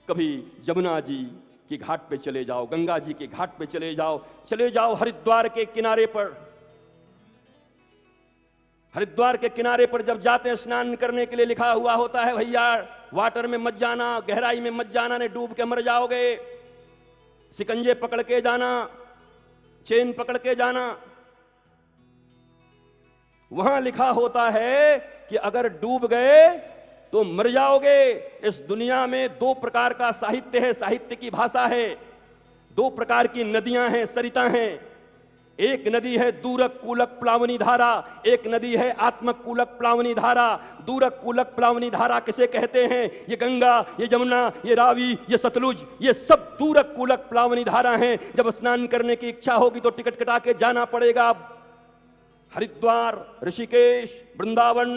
कभी जमुना जी की घाट पे चले जाओ, गंगा जी के घाट पे चले जाओ हरिद्वार के किनारे पर। हरिद्वार के किनारे पर जब जाते हैं स्नान करने के लिए लिखा हुआ होता है, भैया वाटर में मत जाना, गहराई में मत जाना, ने डूब के मर जाओगे। सिकंजे पकड़ के जाना, चेन पकड़ के जाना। वहां लिखा होता है कि अगर डूब गए तो मर जाओगे। इस दुनिया में दो प्रकार का साहित्य है, साहित्य की भाषा है। दो प्रकार की नदियां हैं, सरिता हैं। एक नदी है दूरक कूलक प्लावनी धारा, एक नदी है आत्मक कूलक प्लावनी धारा। दूरक कूलक प्लावनी धारा किसे कहते हैं? ये गंगा, ये जमुना, ये रावी, ये सतलुज, ये सब दूरक कूलक प्लावनी धारा हैं। जब स्नान करने की इच्छा होगी तो टिकट कटा के जाना पड़ेगा हरिद्वार, ऋषिकेश, वृंदावन,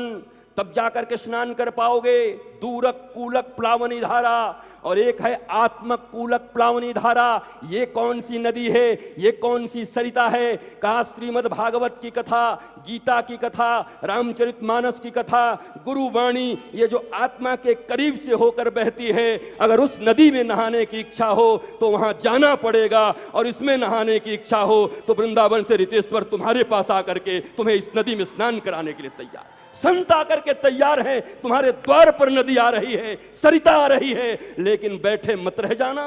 तब जाकर के स्नान कर पाओगे। दूरक कूलक प्लावनी धारा और एक है आत्मक कूलक प्लावनी धारा। ये कौन सी नदी है, ये कौन सी सरिता है? कहा श्रीमद् भागवत की कथा, गीता की कथा, रामचरितमानस की कथा, गुरुवाणी, ये जो आत्मा के करीब से होकर बहती है, अगर उस नदी में नहाने की इच्छा हो तो वहां जाना पड़ेगा। और इसमें नहाने की इच्छा हो तो वृंदावन से रितेश्वर तुम्हारे पास आकर के तुम्हें इस नदी में स्नान कराने के लिए तैयार, संत आकर के तैयार हैं। तुम्हारे द्वार पर नदी आ रही है, सरिता आ रही है, लेकिन बैठे मत रह जाना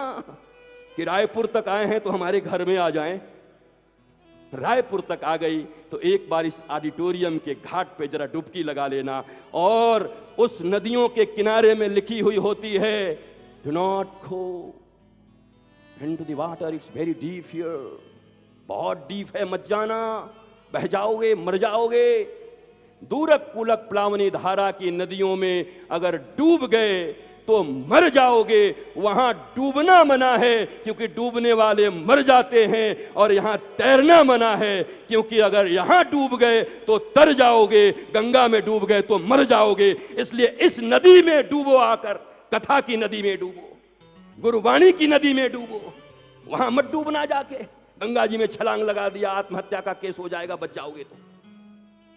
कि रायपुर तक आए हैं तो हमारे घर में आ जाएं। रायपुर तक आ गई तो एक बार इस ऑडिटोरियम के घाट पे जरा डुबकी लगा लेना। और उस नदियों के किनारे में लिखी हुई होती है, do not go into the water, it's very deep here. बहुत डीप है, मत जाना, बह जाओगे, मर जाओगे। दूरक कूलक प्लावनी धारा की नदियों में अगर डूब गए तो मर जाओगे। वहां डूबना मना है क्योंकि डूबने वाले मर जाते हैं, और यहां तैरना मना है क्योंकि अगर यहां डूब गए तो तर जाओगे, गंगा में डूब गए तो मर जाओगे। इसलिए इस नदी में डूबो, आकर कथा की नदी में डूबो, गुरुवाणी की नदी में डूबो। वहां मत डूबना जाके गंगा जी में छलांग लगा दिया, आत्महत्या का केस हो जाएगा, बच जाओगे तो।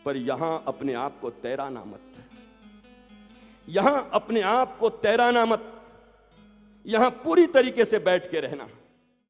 पर यहां अपने आप को तैराना मत, यहां अपने आप को तैराना मत, यहां पूरी तरीके से बैठ के रहना।